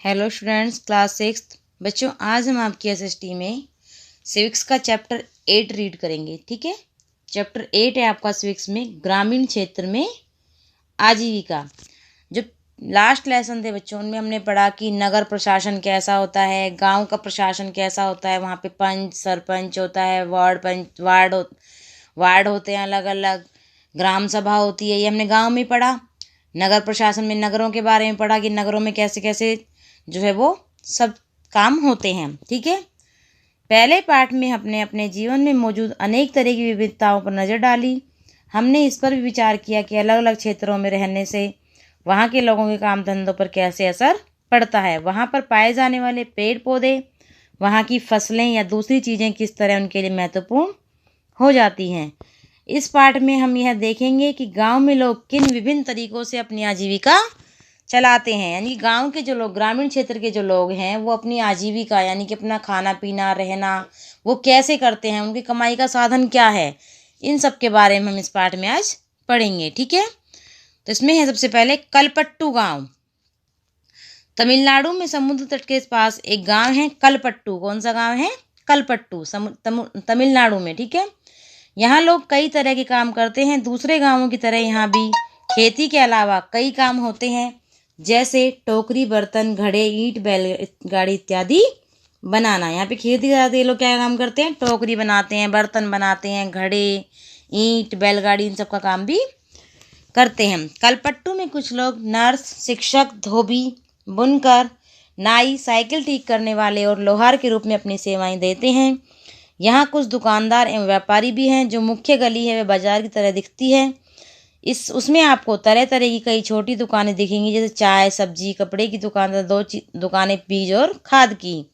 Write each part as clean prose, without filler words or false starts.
Hello students, class 6 बच्चों, आज हम आपकी एसएसटी में सिविक्स का चैप्टर 8 रीड करेंगे। ठीक है, चैप्टर 8 है आपका सिविक्स में ग्रामीण क्षेत्र में आजीविका। जो लास्ट लेसन थे बच्चों, उनमें हमने पढ़ा कि नगर प्रशासन कैसा होता है, गांव का प्रशासन कैसा होता है, वहाँ पे पंच सरपंच होता है, वार्ड होते हैं अलग अलग, ग्राम सभा होती है, ये हमने गांव में पढ़ा। नगर प्रशासन में नगरों के बारे में पढ़ा कि नगरों में कैसे कैसे जो है वो सब काम होते हैं। ठीक है, पहले पार्ट में हमने अपने जीवन में मौजूद अनेक तरह की विविधताओं पर नज़र डाली। हमने इस पर भी विचार किया कि अलग अलग क्षेत्रों में रहने से वहाँ के लोगों के काम धंधों पर कैसे असर पड़ता है, वहाँ पर पाए जाने वाले पेड़ पौधे, वहाँ की फसलें या दूसरी चीज़ें किस तरह उनके लिए महत्वपूर्ण हो जाती हैं। इस पार्ट में हम यह देखेंगे कि गांव में लोग किन विभिन्न तरीकों से अपनी आजीविका चलाते हैं, यानी गांव के जो लोग, ग्रामीण क्षेत्र के जो लोग हैं, वो अपनी आजीविका यानी कि अपना खाना पीना रहना वो कैसे करते हैं, उनकी कमाई का साधन क्या है, इन सब के बारे में हम इस पार्ट में आज पढ़ेंगे। ठीक है, तो इसमें है सबसे पहले कलपट्टू गांव। तमिलनाडु में समुद्र तट के पास एक गांव है कलपट्टू। कौन सा गांव है? कलपट्टू, तमिलनाडु में। ठीक है, यहाँ लोग कई तरह के काम करते हैं। दूसरे गांवों की तरह यहाँ भी खेती के अलावा कई काम होते हैं, जैसे टोकरी, बर्तन, घड़े, ईंट, बैलगाड़ी इत्यादि बनाना। यहाँ पे खेती करते ये लोग क्या काम करते हैं? टोकरी बनाते हैं, बर्तन बनाते हैं, घड़े, ईंट, बैलगाड़ी, इन सब का काम भी करते हैं। कलपट्टू में कुछ लोग नर्स, शिक्षक, धोबी, बुनकर, नाई, साइकिल ठीक करने वाले और लोहार के रूप में अपनी सेवाएं देते हैं। यहाँ कुछ दुकानदार एवं व्यापारी भी हैं। जो मुख्य गली है वह बाजार की तरह दिखती है। उसमें आपको तरह तरह की कई छोटी दुकानें दिखेंगी, जैसे चाय, सब्जी, कपड़े की दुकान, दो दुकानें बीज और खाद की,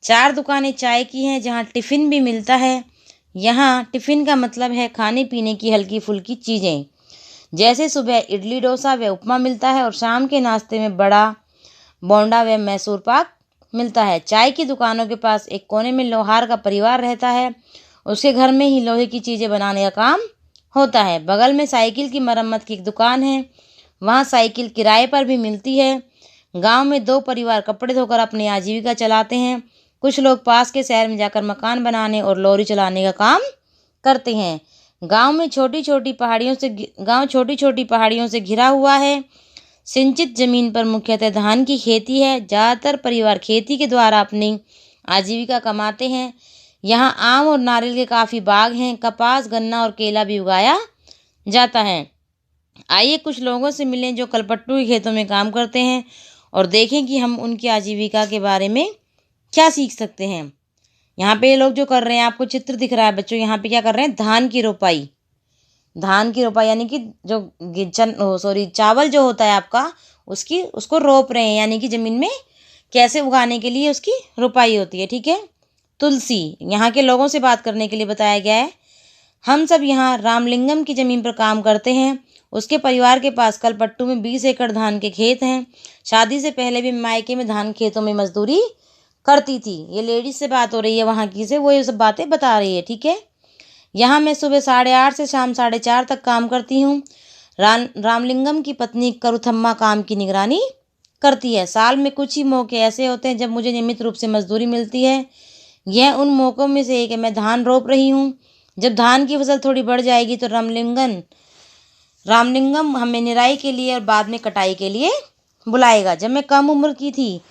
4 दुकानें चाय की हैं, जहाँ टिफ़िन भी मिलता है। यहाँ टिफ़िन का मतलब है खाने पीने की हल्की फुल्की चीज़ें, जैसे सुबह इडली डोसा व उपमा मिलता है और शाम के नाश्ते में बड़ा बोंडा व मैसूर पाक मिलता है। चाय की दुकानों के पास एक कोने में लोहार का परिवार रहता है। उसके घर में ही लोहे की चीज़ें बनाने का काम होता है। बगल में साइकिल की मरम्मत की एक दुकान है, वहाँ साइकिल किराए पर भी मिलती है। गांव में 2 परिवार कपड़े धोकर अपनी आजीविका चलाते हैं। कुछ लोग पास के शहर में जाकर मकान बनाने और लॉरी चलाने का काम करते हैं। गांव छोटी छोटी पहाड़ियों से घिरा हुआ है। सिंचित जमीन पर मुख्यतः धान की खेती है। ज़्यादातर परिवार खेती के द्वारा अपनी आजीविका कमाते हैं। यहाँ आम और नारियल के काफ़ी बाग हैं। कपास, गन्ना और केला भी उगाया जाता है। आइए कुछ लोगों से मिलें जो कलपट्टू के खेतों में काम करते हैं और देखें कि हम उनकी आजीविका के बारे में क्या सीख सकते हैं। यहाँ पे ये लोग जो कर रहे हैं, आपको चित्र दिख रहा है बच्चों, यहाँ पे क्या कर रहे हैं? धान की रोपाई यानी कि जो चावल जो होता है आपका, उसको रोप रहे हैं, यानी कि ज़मीन में कैसे उगाने के लिए उसकी रोपाई होती है। ठीक है, तुलसी, यहाँ के लोगों से बात करने के लिए बताया गया है। हम सब यहाँ रामलिंगम की ज़मीन पर काम करते हैं। उसके परिवार के पास कलपट्टू में 20 एकड़ धान के खेत हैं। शादी से पहले भी मायके में धान खेतों में मजदूरी करती थी। ये लेडीज से बात हो रही है वहाँ की, से वो ये सब बातें बता रही है। ठीक है, यहाँ मैं सुबह 8:30 से शाम 4:30 तक काम करती हूँ। रामलिंगम की पत्नी करुथम्मा काम की निगरानी करती है। साल में कुछ ही मौके ऐसे होते हैं जब मुझे नियमित रूप से मजदूरी मिलती है। यह उन मौक़ों में से एक है। मैं धान रोप रही हूँ। जब धान की फसल थोड़ी बढ़ जाएगी तो रामलिंगम हमें निराई के लिए और बाद में कटाई के लिए बुलाएगा। जब मैं कम उम्र की थी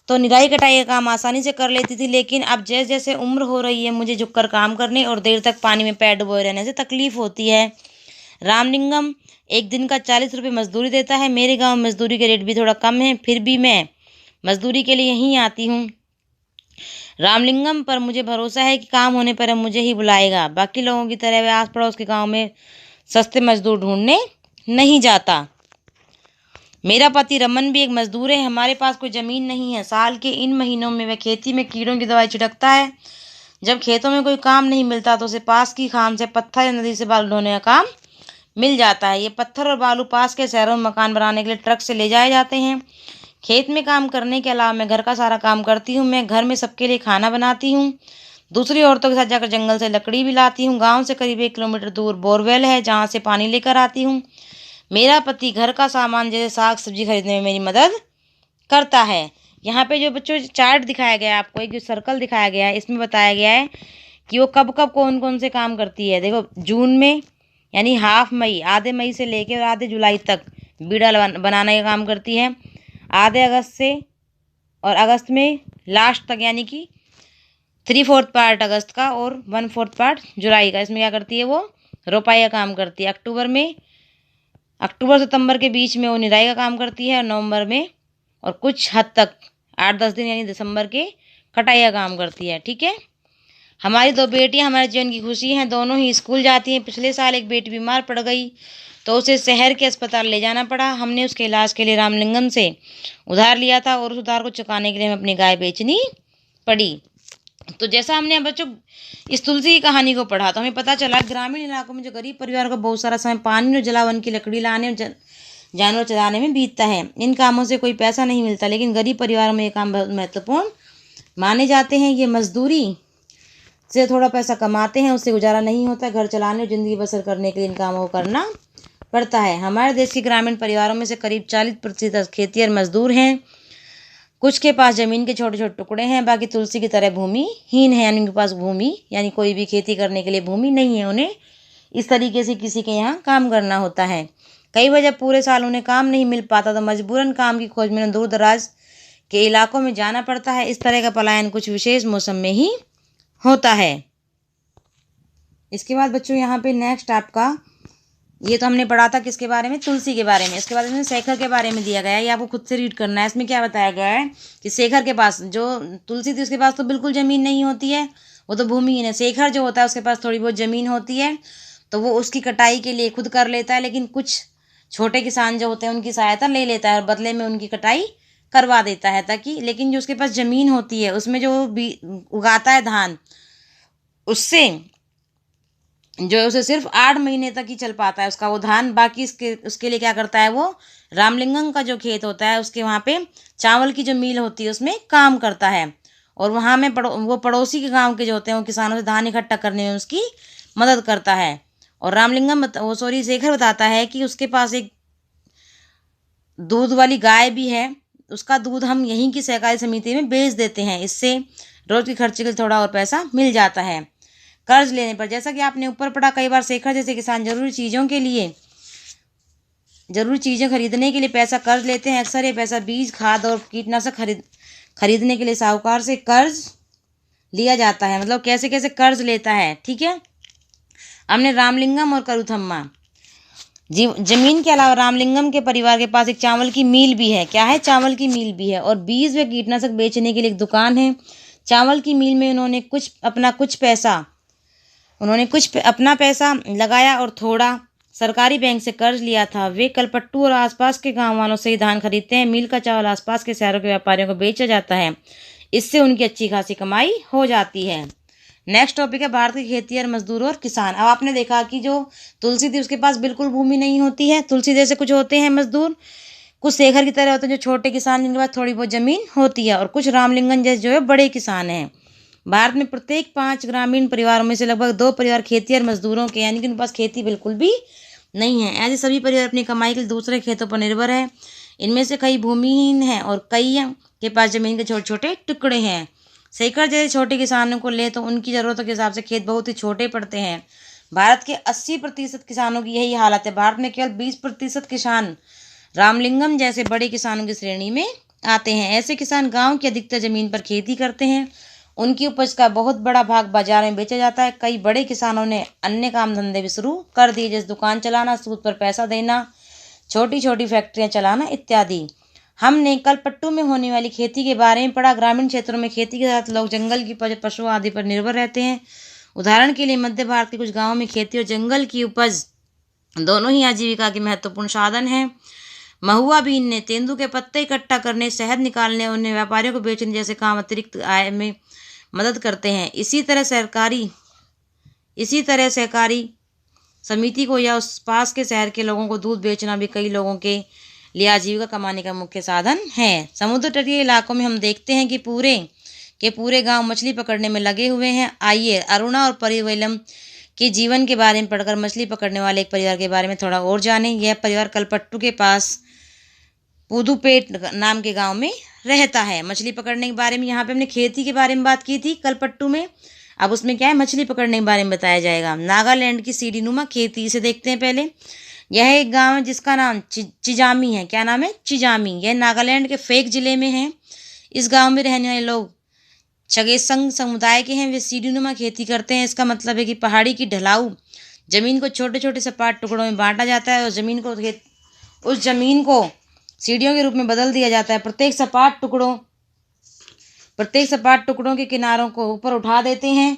तो निराई कटाई का काम आसानी से कर लेती थी, लेकिन अब जैसे जैसे उम्र हो रही है मुझे झुककर काम करने और देर तक पानी में पैर डुबोए रहने से तकलीफ होती है। रामलिंगम एक दिन का 40 रुपये मजदूरी देता है। मेरे गांव में मजदूरी के रेट भी थोड़ा कम है, फिर भी मैं मजदूरी के लिए यहीं आती हूँ। रामलिंगम पर मुझे भरोसा है कि काम होने पर मुझे ही बुलाएगा। बाकी लोगों की तरह वह आस पड़ोस के गाँव में सस्ते मजदूर ढूंढने नहीं जाता। मेरा पति रमन भी एक मजदूर है। हमारे पास कोई ज़मीन नहीं है। साल के इन महीनों में वह खेती में कीड़ों की दवाई छिड़कता है। जब खेतों में कोई काम नहीं मिलता तो उसे पास की खान से पत्थर या नदी से बालू ढोने का काम मिल जाता है। ये पत्थर और बालू पास के शहरों में मकान बनाने के लिए ट्रक से ले जाए जाते हैं। खेत में काम करने के अलावा मैं घर का सारा काम करती हूँ। मैं घर में सबके लिए खाना बनाती हूँ। दूसरी औरतों के साथ जाकर जंगल से लकड़ी भी लाती हूँ। गाँव से करीब 1 किलोमीटर दूर बोरवेल है, जहाँ से पानी लेकर आती हूँ। मेरा पति घर का सामान जैसे साग सब्जी खरीदने में मेरी मदद करता है। यहाँ पे जो बच्चों चार्ट दिखाया गया है आपको, एक जो सर्कल दिखाया गया है, इसमें बताया गया है कि वो कब कब कौन कौन से काम करती है। देखो जून में यानी हाफ मई, आधे मई से लेकर और आधे जुलाई तक बीड़ा बनाने का काम करती है। आधे अगस्त से और अगस्त में लास्ट तक यानी कि 3/4 पार्ट अगस्त का और 1/4 पार्ट जुलाई का, इसमें क्या करती है वो रोपाई का काम करती है। अक्टूबर सितंबर के बीच में वो निराई का काम करती है और नवंबर में और कुछ हद तक 8-10 दिन यानी दिसंबर के कटाई का काम करती है। ठीक है। हमारी 2 बेटियां हमारे जीवन की खुशी हैं, दोनों ही स्कूल जाती हैं। पिछले साल एक बेटी बीमार पड़ गई तो उसे शहर के अस्पताल ले जाना पड़ा। हमने उसके इलाज के लिए रामलिंगम से उधार लिया था और उस उधार को चुकाने के लिए हमें अपनी गाय बेचनी पड़ी। तो जैसा हमने बच्चों इस तुलसी की कहानी को पढ़ा तो हमें पता चला ग्रामीण इलाकों में जो गरीब परिवार का बहुत सारा समय पानी और जलावन की लकड़ी लाने और जानवर चराने में बीतता है। इन कामों से कोई पैसा नहीं मिलता, लेकिन गरीब परिवारों में ये काम बहुत महत्वपूर्ण माने जाते हैं। ये मजदूरी से थोड़ा पैसा कमाते हैं, उससे गुजारा नहीं होता, घर चलाने और ज़िंदगी बसर करने के लिए इन कामों को करना पड़ता है। हमारे देश के ग्रामीण परिवारों में से करीब 40% खेतिहर मजदूर हैं। कुछ के पास ज़मीन के छोटे छोटे टुकड़े हैं, बाकी तुलसी की तरह भूमिहीन है, यानी उनके पास भूमि यानी कोई भी खेती करने के लिए भूमि नहीं है। उन्हें इस तरीके से किसी के यहाँ काम करना होता है। कई बार जब पूरे साल उन्हें काम नहीं मिल पाता तो मजबूरन काम की खोज में दूर दराज के इलाकों में जाना पड़ता है। इस तरह का पलायन कुछ विशेष मौसम में ही होता है। इसके बाद बच्चों यहाँ पे नेक्स्ट आपका, ये तो हमने पढ़ा था किसके बारे में, तुलसी के बारे में। इसके बाद इसमें शेखर के बारे में दिया गया है, ये आपको खुद से रीड करना है। इसमें क्या बताया गया है कि शेखर के पास जो तुलसी थी उसके पास तो बिल्कुल ज़मीन नहीं होती है, वो तो भूमिहीन है। शेखर जो होता है उसके पास थोड़ी बहुत ज़मीन होती है तो वो उसकी कटाई के लिए खुद कर लेता है, लेकिन कुछ छोटे किसान जो होते हैं उनकी सहायता ले लेता है और बदले में उनकी कटाई करवा देता है ताकि, लेकिन जो उसके पास ज़मीन होती है उसमें जो उगाता है धान, उससे जो है उसे सिर्फ 8 महीने तक ही चल पाता है उसका वो धान। बाकी उसके लिए क्या करता है वो, रामलिंगम का जो खेत होता है उसके वहाँ पे चावल की जो मिल होती है उसमें काम करता है और वहाँ में वो पड़ोसी के गांव के जो होते हैं वो किसानों से धान इकट्ठा करने में उसकी मदद करता है। और शेखर बताता है कि उसके पास एक दूध वाली गाय भी है, उसका दूध हम यहीं की सहकारी समिति में बेच देते हैं, इससे रोज के खर्चे के लिए थोड़ा और पैसा मिल जाता है। कर्ज लेने पर, जैसा कि आपने ऊपर पढ़ा, कई बार शेखर जैसे किसान जरूरी चीज़ें खरीदने के लिए पैसा कर्ज लेते हैं। अक्सर ये पैसा बीज, खाद और कीटनाशक खरीदने के लिए साहूकार से कर्ज लिया जाता है। मतलब कैसे कैसे कर्ज लेता है। ठीक है। हमने रामलिंगम और करुथम्मा जमीन के अलावा रामलिंगम के परिवार के पास एक चावल की मिल भी है। क्या है, चावल की मिल भी है और बीज व कीटनाशक बेचने के लिए एक दुकान है। चावल की मिल में उन्होंने कुछ अपना पैसा लगाया और थोड़ा सरकारी बैंक से कर्ज लिया था। वे कलपट्टू और आसपास के गांव वालों से ही धान खरीदते हैं। मिल का चावल आसपास के शहरों के व्यापारियों को बेचा जाता है, इससे उनकी अच्छी खासी कमाई हो जाती है। नेक्स्ट टॉपिक है भारत के खेतिहर मजदूर और किसान। अब आपने देखा कि जो तुलसी थी उसके पास बिल्कुल भूमि नहीं होती है। तुलसी जैसे कुछ होते हैं मजदूर, कुछ शेखर की तरह होते हैं जो छोटे किसान जिनके पास थोड़ी बहुत जमीन होती है, और कुछ रामलिंगम जैसे जो है बड़े किसान हैं। भारत में प्रत्येक 5 ग्रामीण परिवारों में से लगभग 2 परिवार खेतिहर मजदूरों के, यानी कि उनके पास खेती बिल्कुल भी नहीं है। ऐसे सभी परिवार अपनी कमाई के लिए दूसरे खेतों पर निर्भर है। इनमें से कई भूमिहीन हैं और कई के पास जमीन के छोटे छोटे टुकड़े हैं। शेखर जैसे छोटे किसानों को ले तो उनकी ज़रूरतों के हिसाब से खेत बहुत ही छोटे पड़ते हैं। भारत के 80% किसानों की यही हालत है। भारत में केवल 20% किसान रामलिंगम जैसे बड़े किसानों की श्रेणी में आते हैं। ऐसे किसान गांव की अधिकतर जमीन पर खेती करते हैं। उनकी उपज का बहुत बड़ा भाग बाजार में बेचा जाता है। कई बड़े किसानों ने अन्य काम धंधे भी शुरू कर दिए, जैसे दुकान चलाना, सूद पर पैसा देना, छोटी छोटी फैक्ट्रियां चलाना इत्यादि। हमने कलपट्टू में होने वाली खेती के बारे में पढ़ा। ग्रामीण क्षेत्रों में खेती के साथ लोग जंगल की उपज, पशु आदि पर निर्भर रहते हैं। उदाहरण के लिए मध्य भारत के कुछ गाँवों में खेती और जंगल की उपज दोनों ही आजीविका के महत्वपूर्ण साधन हैं। महुआ बीनने, तेंदू के पत्ते इकट्ठा करने, शहद निकालने, उन्हें व्यापारियों को बेचने जैसे काम अतिरिक्त आय में मदद करते हैं। इसी तरह सहकारी समिति को या उस पास के शहर के लोगों को दूध बेचना भी कई लोगों के लिए आजीविका कमाने का मुख्य साधन है। समुद्र तटीय इलाकों में हम देखते हैं कि पूरे गांव मछली पकड़ने में लगे हुए हैं। आइए अरुणा और परिवेलम के जीवन के बारे में पढ़कर मछली पकड़ने वाले एक परिवार के बारे में थोड़ा और जानें। यह परिवार कलपट्टू के पास पुदुपेट नाम के गांव में रहता है। मछली पकड़ने के बारे में यहाँ पे हमने खेती के बारे में बात की थी कलपट्टू में, अब उसमें क्या है मछली पकड़ने के बारे में बताया जाएगा। नागालैंड की सीढ़ीनुमा खेती, इसे देखते हैं पहले। यह एक गांव है जिसका नाम चिजामी है। क्या नाम है? चिजामी। यह नागालैंड के फेक जिले में है। इस गांव में रहने वाले लोग चगेसंग समुदाय के हैं। वे सीढ़ीनुमा खेती करते हैं। इसका मतलब है कि पहाड़ी की ढलाऊ जमीन को छोटे छोटे सपाट टुकड़ों में बांटा जाता है और उस जमीन को सीढ़ियों के रूप में बदल दिया जाता है। प्रत्येक सपाट टुकड़ों के किनारों को ऊपर उठा देते हैं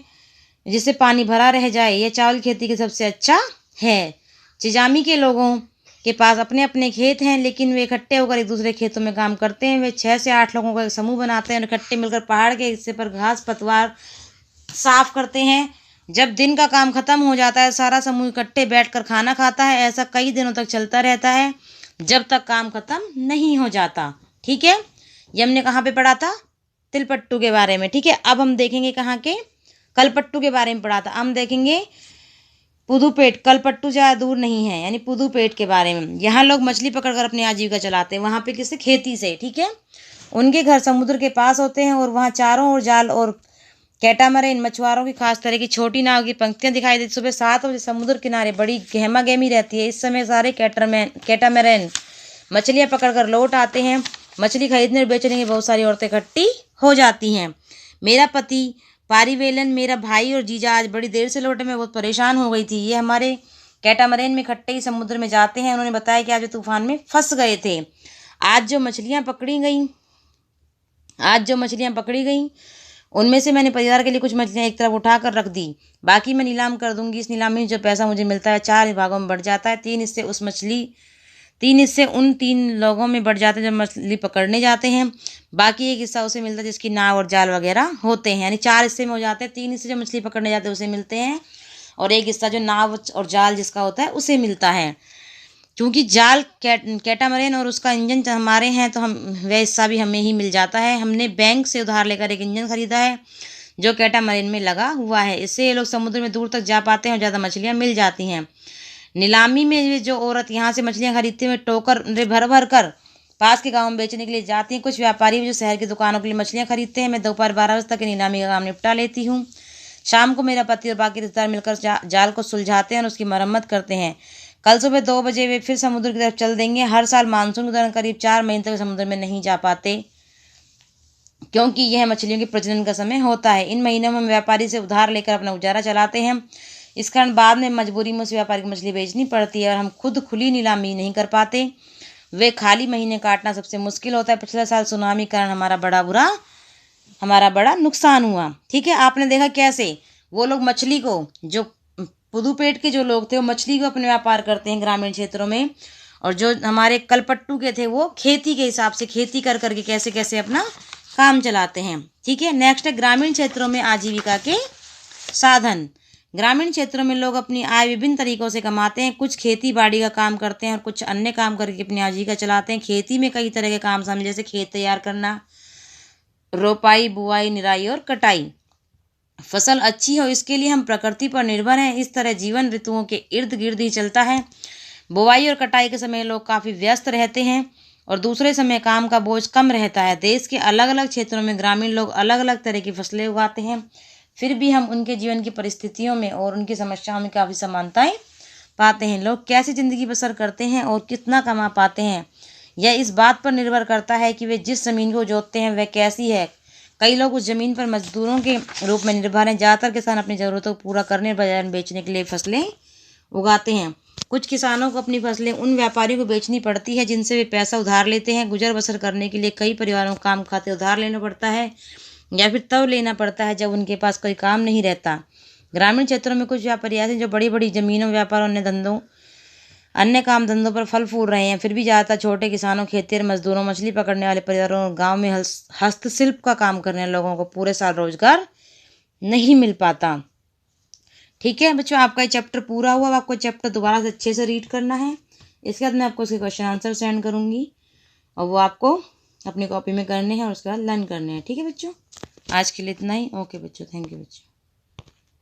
जिससे पानी भरा रह जाए। यह चावल खेती के सबसे अच्छा है। चिजामी के लोगों के पास अपने अपने खेत हैं, लेकिन वे इकट्ठे होकर एक दूसरे खेतों में काम करते हैं। वे 6 से 8 लोगों का एक समूह बनाते हैं और इकट्ठे मिलकर पहाड़ के हिस्से पर घास पतवार साफ करते हैं। जब दिन का काम खत्म हो जाता है सारा समूह इकट्ठे बैठकर खाना खाता है। ऐसा कई दिनों तक चलता रहता है जब तक काम खत्म नहीं हो जाता। ठीक है, ये हमने कहाँ पे पढ़ा था? तिलपट्टू के बारे में। ठीक है, अब हम देखेंगे कहाँ के? कलपट्टू के बारे में पढ़ा था। हम देखेंगे पुदुपेट। कलपट्टू ज़्यादा दूर नहीं है, यानी पुदुपेट के बारे में। यहाँ लोग मछली पकड़कर अपनी आजीविका चलाते हैं। वहाँ पे किससे? खेती से। ठीक है, उनके घर समुद्र के पास होते हैं और वहाँ चारों ओर जाल और कैटामरेन मछुआरों की खास तरह की छोटी नाव की पंक्तियाँ दिखाई देती। सुबह 7 बजे समुद्र किनारे बड़ी गहमा गहमी रहती है। इस समय सारे कैटामरेन मछलियाँ पकड़कर लौट आते हैं। मछली खरीदने और बेचने की बहुत सारी औरतें इकट्ठी हो जाती हैं। मेरा पति पारिवेलन, मेरा भाई और जीजा आज बड़ी देर से लौटे, मैं बहुत परेशान हो गई थी। ये हमारे कैटामरेन में इकट्ठे ही समुद्र में जाते हैं। उन्होंने बताया कि आज वे तूफान में फंस गए थे। आज जो मछलियाँ पकड़ी गई उनमें से मैंने परिवार के लिए कुछ मछलियाँ एक तरफ उठाकर रख दी। बाकी मैं नीलाम कर दूंगी। इस नीलामी में जो पैसा मुझे मिलता है 4 भागों में बढ़ जाता है। 3 हिस्से उन 3 लोगों में बढ़ जाते हैं जो मछली पकड़ने जाते हैं। बाकी एक हिस्सा उसे मिलता है जिसकी नाव और जाल वगैरह होते हैं। यानी 4 हिस्से में हो जाते हैं। 3 हिस्से जो मछली पकड़ने जाते हैं उसे मिलते हैं और एक हिस्सा जो नाव और जाल जिसका होता है उसे मिलता है। क्योंकि जाल कैटामरेन और उसका इंजन हमारे हैं तो वह हिस्सा भी हमें ही मिल जाता है। हमने बैंक से उधार लेकर एक इंजन खरीदा है जो कैटामरेन में लगा हुआ है। इससे ये लोग समुद्र में दूर तक जा पाते हैं और ज़्यादा मछलियाँ मिल जाती हैं। नीलामी में जो औरत यहाँ से मछलियाँ खरीदती हैं टोकर भर भर कर पास के गाँव में बेचने के लिए जाती हैं। कुछ व्यापारी जो शहर की दुकानों के लिए मछलियाँ खरीदते हैं। मैं दोपहर 12 बजे तक नीलामी का काम निपटा लेती हूँ। शाम को मेरा पति और बाकी रिश्तेदार मिलकर जाल को सुलझाते हैं और उसकी मरम्मत करते हैं। कल सुबह 2 बजे वे फिर समुद्र की तरफ चल देंगे। हर साल मानसून के दौरान करीब 4 महीने तक समुद्र में नहीं जा पाते क्योंकि यह मछलियों के प्रजनन का समय होता है। इन महीनों में व्यापारी से उधार लेकर अपना गुजारा चलाते हैं। इस कारण बाद में मजबूरी में उस व्यापारी को मछली बेचनी पड़ती है और हम खुद खुली नीलामी नहीं कर पाते। वे खाली महीने काटना सबसे मुश्किल होता है। पिछले साल सुनामी कारण हमारा बड़ा नुकसान हुआ। ठीक है, आपने देखा कैसे वो लोग मछली को, जो पुदुपेट के जो लोग थे वो मछली को अपने व्यापार करते हैं ग्रामीण क्षेत्रों में, और जो हमारे कलपट्टू के थे वो खेती के हिसाब से खेती कर करके कैसे कैसे अपना काम चलाते हैं। ठीक है, नेक्स्ट है ग्रामीण क्षेत्रों में आजीविका के साधन। ग्रामीण क्षेत्रों में लोग अपनी आय विभिन्न तरीकों से कमाते हैं। कुछ खेती बाड़ी का काम करते हैं और कुछ अन्य काम करके अपनी आजीविका चलाते हैं। खेती में कई तरह के काम शामिल, जैसे खेत तैयार करना, रोपाई, बुआई, निराई और कटाई। फसल अच्छी हो इसके लिए हम प्रकृति पर निर्भर हैं। इस तरह जीवन ऋतुओं के इर्द गिर्द ही चलता है। बुआई और कटाई के समय लोग काफ़ी व्यस्त रहते हैं और दूसरे समय काम का बोझ कम रहता है। देश के अलग अलग क्षेत्रों में ग्रामीण लोग अलग अलग तरह की फसलें उगाते हैं। फिर भी हम उनके जीवन की परिस्थितियों में और उनकी समस्याओं में काफ़ी समानताएं पाते हैं। लोग कैसे ज़िंदगी बसर करते हैं और कितना कमा पाते हैं यह इस बात पर निर्भर करता है कि वे जिस ज़मीन को जोतते हैं वह कैसी है। कई लोग उस ज़मीन पर मजदूरों के रूप में निर्भर हैं। ज़्यादातर किसान अपनी ज़रूरतों को पूरा करने और बाजार में बेचने के लिए फसलें उगाते हैं। कुछ किसानों को अपनी फसलें उन व्यापारियों को बेचनी पड़ती है जिनसे वे पैसा उधार लेते हैं। गुजर बसर करने के लिए कई परिवारों को काम खाते उधार लेना पड़ता है या फिर तब लेना पड़ता है जब उनके पास कोई काम नहीं रहता। ग्रामीण क्षेत्रों में कुछ व्यापारी ऐसे जो बड़ी बड़ी ज़मीनों, व्यापारों, अन्य काम धंधों पर फल फूल रहे हैं। फिर भी ज़्यादातर छोटे किसानों, खेतिहर मजदूरों, मछली पकड़ने वाले परिवारों और गांव में हस्तशिल्प का काम करने वाले लोगों को पूरे साल रोजगार नहीं मिल पाता। ठीक है बच्चों, आपका ये चैप्टर पूरा हुआ। अब आपको चैप्टर दोबारा से अच्छे से रीड करना है। इसके बाद मैं आपको उसके क्वेश्चन आंसर सेंड करूँगी और वो आपको अपनी कॉपी में करने हैं और उसके बाद लर्न करने हैं। ठीक है बच्चों, आज के लिए इतना ही। ओके बच्चों, थैंक यू बच्चों।